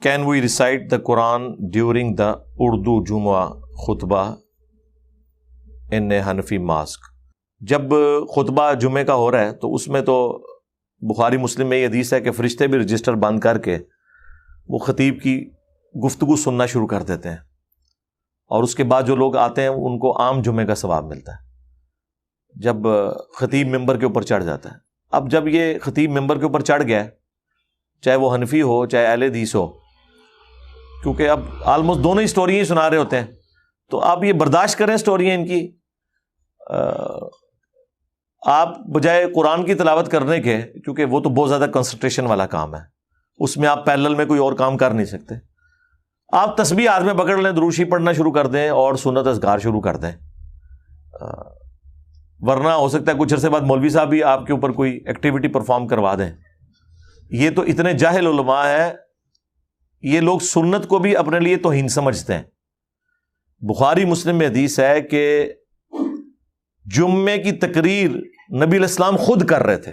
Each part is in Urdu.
Can we recite the Quran during the Urdu Jumu'ah khutbah in a Hanafi mosque? جب خطبہ جمعے کا ہو رہا ہے تو اس میں تو بخاری مسلم میں یہ حدیث ہے کہ فرشتے بھی رجسٹر بند کر کے وہ خطیب کی گفتگو سننا شروع کر دیتے ہیں، اور اس کے بعد جو لوگ آتے ہیں ان کو عام جمعے کا ثواب ملتا ہے جب خطیب ممبر کے اوپر چڑھ جاتا ہے۔ اب جب یہ خطیب ممبر کے اوپر چڑھ گیا ہے، چاہے وہ حنفی ہو چاہے اہل حدیث ہو، کیونکہ اب آلموسٹ دونوں ہی سٹوریاں ہی سنا رہے ہوتے ہیں، تو آپ یہ برداشت کریں سٹوریاں ان کی۔ آپ بجائے قرآن کی تلاوت کرنے کے، کیونکہ وہ تو بہت زیادہ کنسنٹریشن والا کام ہے، اس میں آپ پیرلل میں کوئی اور کام کر نہیں سکتے، آپ تسبیح ہاتھ میں پکڑ لیں، دروشی پڑھنا شروع کر دیں اور سنت اذکار شروع کر دیں، ورنہ ہو سکتا ہے کچھ عرصے بعد مولوی صاحب بھی آپ کے اوپر کوئی ایکٹیویٹی پرفارم کروا دیں۔ یہ تو اتنے جاہل علماء ہیں، یہ لوگ سنت کو بھی اپنے لیے توہین سمجھتے ہیں۔ بخاری مسلم میں حدیث ہے کہ جمعے کی تقریر نبی علیہ السلام خود کر رہے تھے،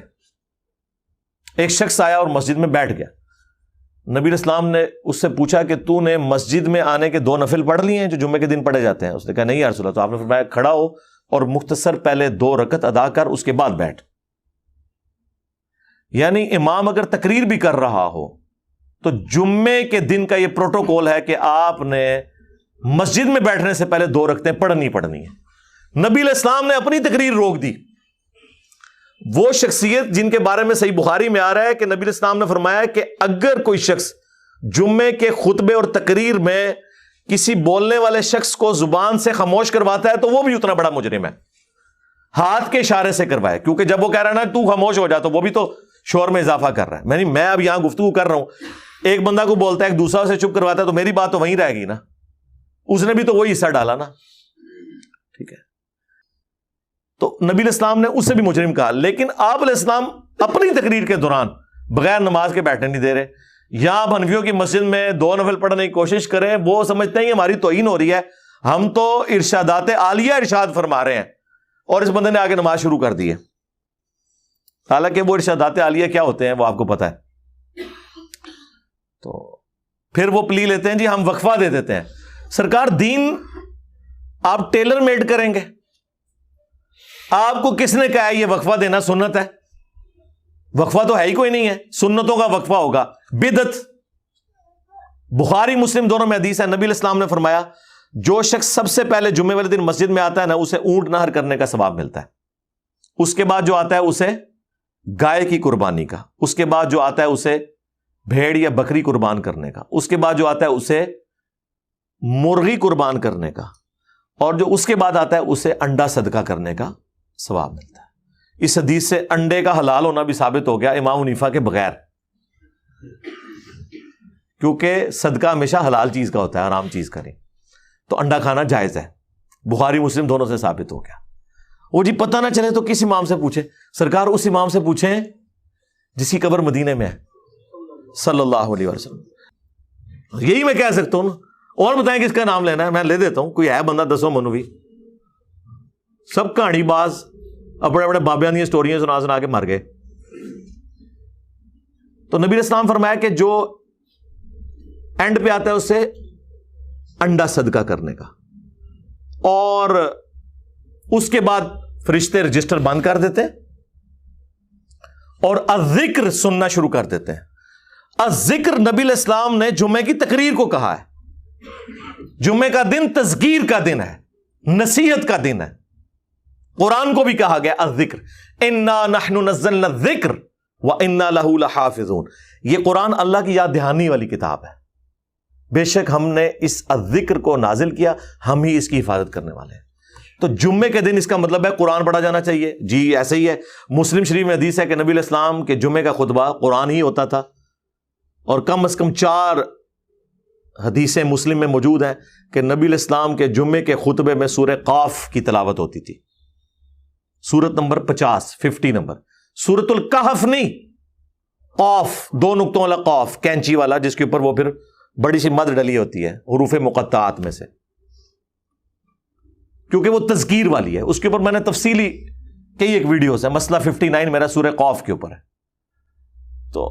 ایک شخص آیا اور مسجد میں بیٹھ گیا، نبی علیہ السلام نے اس سے پوچھا کہ تو نے مسجد میں آنے کے 2 نفل پڑھ لیے ہیں جو جمعے کے دن پڑھے جاتے ہیں؟ اس نے کہا نہیں یا رسول اللہ۔ تو آپ نے فرمایا کھڑا ہو اور مختصر پہلے 2 رکعت ادا کر، اس کے بعد بیٹھ۔ یعنی امام اگر تقریر بھی کر رہا ہو تو جمعے کے دن کا یہ پروٹوکول ہے کہ آپ نے مسجد میں بیٹھنے سے پہلے 2 رکعتیں پڑھنی ہیں۔ نبی علیہ السلام نے اپنی تقریر روک دی۔ وہ شخصیت جن کے بارے میں صحیح بخاری میں آ رہا ہے کہ نبی علیہ السلام نے فرمایا کہ اگر کوئی شخص جمعے کے خطبے اور تقریر میں کسی بولنے والے شخص کو زبان سے خاموش کرواتا ہے تو وہ بھی اتنا بڑا مجرم ہے، ہاتھ کے اشارے سے کروائے، کیونکہ جب وہ کہہ رہا ہے نا تو خاموش ہو جا، تو وہ بھی تو شور میں اضافہ کر رہا ہے۔ میں اب یہاں گفتگو کر رہا ہوں، ایک بندہ کو بولتا ہے ایک دوسرا سے چپ کرواتا ہے، تو میری بات تو وہیں رہے گی نا، اس نے بھی تو وہی حصہ ڈالا نا، ٹھیک ہے؟ تو نبی علیہ السلام نے اسے بھی مجرم کہا، لیکن آپ علیہ السلام اپنی تقریر کے دوران بغیر نماز کے بیٹھنے نہیں دے رہے۔ یہاں آپ حنفیوں کی مسجد میں 2 نفل پڑھنے کی کوشش کریں، وہ سمجھتے ہیں کہ ہماری توہین ہو رہی ہے، ہم تو ارشادات عالیہ ارشاد فرما رہے ہیں، اور اس بندے نے آگے نماز شروع کر دی ہے۔ حالانکہ وہ ارشادات عالیہ کیا ہوتے ہیں وہ آپ کو پتہ ہے۔ تو پھر وہ پلی لیتے ہیں جی ہم وقفہ دے دیتے ہیں۔ سرکار دین آپ ٹیلر میڈ کریں گے؟ آپ کو کس نے کہا ہے یہ وقفہ دینا سنت ہے؟ وقفہ تو ہے ہی کوئی نہیں ہے، سنتوں کا وقفہ ہوگا بدعت۔ بخاری مسلم دونوں میں حدیث ہے، نبی علیہ السلام نے فرمایا جو شخص سب سے پہلے جمعے والے دن مسجد میں آتا ہے نا، اسے اونٹ نہر کرنے کا ثواب ملتا ہے، اس کے بعد جو آتا ہے اسے گائے کی قربانی کا، اس کے بعد جو آتا ہے اسے بھیڑ یا بکری قربان کرنے کا، اس کے بعد جو آتا ہے اسے مرغی قربان کرنے کا، اور جو اس کے بعد آتا ہے اسے انڈا صدقہ کرنے کا ثواب ملتا ہے۔ اس حدیث سے انڈے کا حلال ہونا بھی ثابت ہو گیا امام حنیفہ کے بغیر، کیونکہ صدقہ ہمیشہ حلال چیز کا ہوتا ہے، حرام چیز کا نہیں، تو انڈا کھانا جائز ہے۔ بخاری مسلم دونوں سے ثابت ہو گیا۔ وہ جی پتہ نہ چلے تو کس امام سے پوچھیں؟ سرکار اس امام سے پوچھیں جس کی قبر مدینے میں ہے صلی اللہ علیہ وسلم۔ یہی میں کہہ سکتا ہوں، اور بتائیں کس کا نام لینا ہے، میں لے دیتا ہوں، کوئی ہے بندہ 10 منوی، سب کہانی باز اپنے اپنے بابیاں دی سٹوریاں سنا کے مر گئے۔ تو نبی علیہ السلام فرمایا کہ جو اینڈ پہ آتا ہے اس سے انڈا صدقہ کرنے کا، اور اس کے بعد فرشتے رجسٹر بند کر دیتے اور الذکر سننا شروع کر دیتے ہیں۔ الذکر نبی علیہ السلام نے جمعے کی تقریر کو کہا ہے۔ جمعے کا دن تذکیر کا دن ہے، نصیحت کا دن ہے۔ قرآن کو بھی کہا گیا الذکر، انا نحن نزلنا الذکر وانا لہ لحافظون۔ یہ قرآن اللہ کی یاد دہانی والی کتاب ہے، بے شک ہم نے اس الذکر کو نازل کیا، ہم ہی اس کی حفاظت کرنے والے ہیں۔ تو جمعے کے دن اس کا مطلب ہے قرآن پڑھا جانا چاہیے، جی ایسے ہی ہے۔ مسلم شریف میں حدیث ہے کہ نبی علیہ السلام کے جمعے کا خطبہ قرآن ہی ہوتا تھا، اور کم از کم 4 حدیثیں مسلم میں موجود ہیں کہ نبی علیہ السلام کے جمعے کے خطبے میں سورہ قاف کی تلاوت ہوتی تھی، سورت نمبر 50 نمبر، سورت الکہف نہیں، قاف 2 نقطوں والا قاف، کینچی والا، جس کے اوپر وہ پھر بڑی سی مد ڈلی ہوتی ہے حروف مقطعات میں سے، کیونکہ وہ تذکیر والی ہے۔ اس کے اوپر میں نے تفصیلی کئی ایک ویڈیوز ہے، مسئلہ 59 میرا سورہ قاف کے اوپر ہے۔ تو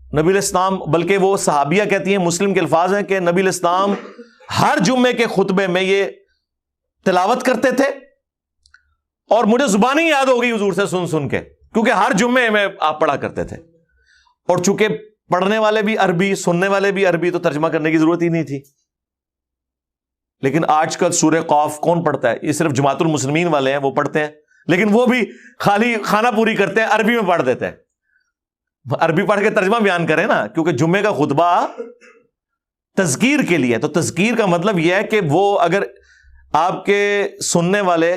نبی علیہ السلام، بلکہ وہ صحابیہ کہتی ہیں، مسلم کے الفاظ ہیں کہ نبی علیہ السلام ہر جمعے کے خطبے میں یہ تلاوت کرتے تھے، اور مجھے زبانی یاد ہو گئی حضور سے سن سن کے، کیونکہ ہر جمعے میں آپ پڑھا کرتے تھے، اور چونکہ پڑھنے والے بھی عربی، سننے والے بھی عربی، تو ترجمہ کرنے کی ضرورت ہی نہیں تھی۔ لیکن آج کل سورہ قاف کون پڑھتا ہے؟ یہ صرف جماعت المسلمین والے ہیں، وہ پڑھتے ہیں، لیکن وہ بھی خالی خانہ پوری کرتے ہیں، عربی میں پڑھ دیتے ہیں۔ عربی پڑھ کے ترجمہ بیان کریں نا، کیونکہ جمعے کا خطبہ تذکیر کے لیے، تو تذکیر کا مطلب یہ ہے کہ وہ اگر آپ کے سننے والے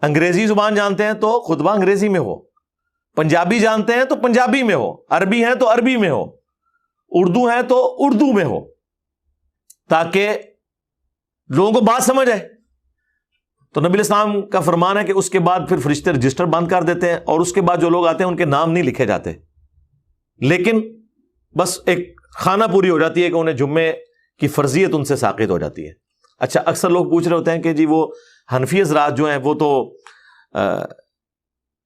انگریزی زبان جانتے ہیں تو خطبہ انگریزی میں ہو، پنجابی جانتے ہیں تو پنجابی میں ہو، عربی ہیں تو عربی میں ہو، اردو ہیں تو اردو میں ہو، تاکہ لوگوں کو بات سمجھ آئے۔ تو نبی علیہ السلام کا فرمان ہے کہ اس کے بعد پھر فرشتے رجسٹر بند کر دیتے ہیں، اور اس کے بعد جو لوگ آتے ہیں ان کے نام نہیں لکھے جاتے، لیکن بس ایک خانہ پوری ہو جاتی ہے کہ انہیں جمعے کی فرضیت ان سے ساقط ہو جاتی ہے۔ اچھا، اکثر لوگ پوچھ رہے ہوتے ہیں کہ جی وہ حنفی حضرات جو ہیں وہ تو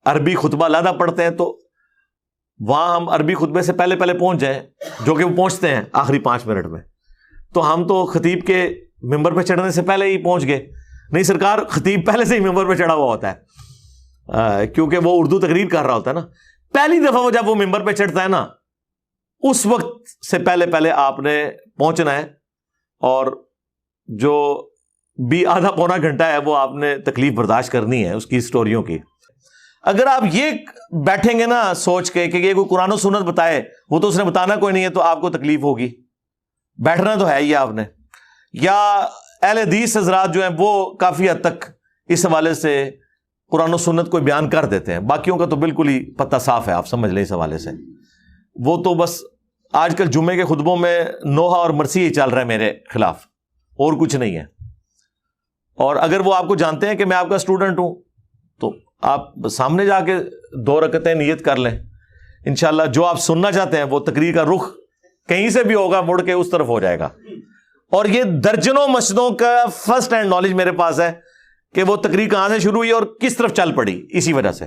عربی خطبہ علیحدہ پڑھتے ہیں، تو وہاں ہم عربی خطبے سے پہلے پہنچ جائیں، جو کہ وہ پہنچتے ہیں آخری 5 منٹ میں، تو ہم تو خطیب کے ممبر پہ چڑھنے سے پہلے ہی پہنچ گئے۔ نہیں سرکار، خطیب پہلے سے ہی ممبر پہ چڑھا ہوا ہوتا ہے، کیونکہ وہ اردو تقریر کر رہا ہوتا ہے نا۔ پہلی دفعہ وہ جب وہ ممبر پہ چڑھتا ہے نا، اس وقت سے پہلے آپ نے پہنچنا ہے، اور جو بھی آدھا پونا گھنٹہ ہے وہ آپ نے تکلیف برداشت کرنی ہے اس کی سٹوریوں کی۔ اگر آپ یہ بیٹھیں گے نا سوچ کے کہ یہ کوئی قرآن و سنت بتائے، وہ تو اس نے بتانا کوئی نہیں ہے، تو آپ کو تکلیف ہوگی، بیٹھنا تو ہے ہی آپ نے۔ یا اہل حدیث حضرات جو ہیں وہ کافی حد تک اس حوالے سے قرآن و سنت کو بیان کر دیتے ہیں، باقیوں کا تو بالکل ہی پتہ صاف ہے، آپ سمجھ لیں اس حوالے سے۔ وہ تو بس آج کل جمعے کے خطبوں میں نوحہ اور مرثی ہی چل رہا ہے میرے خلاف، اور کچھ نہیں ہے۔ اور اگر وہ آپ کو جانتے ہیں کہ میں آپ کا اسٹوڈنٹ ہوں، تو آپ سامنے جا کے 2 رکعتیں نیت کر لیں، انشاءاللہ جو آپ سننا چاہتے ہیں وہ تقریر کا رخ کہیں سے بھی ہوگا، مڑ کے اس طرف ہو جائے گا۔ اور یہ درجنوں مسجدوں کا فرسٹ ہینڈ نالج میرے پاس ہے کہ وہ تقریر کہاں سے شروع ہوئی اور کس طرف چل پڑی، اسی وجہ سے۔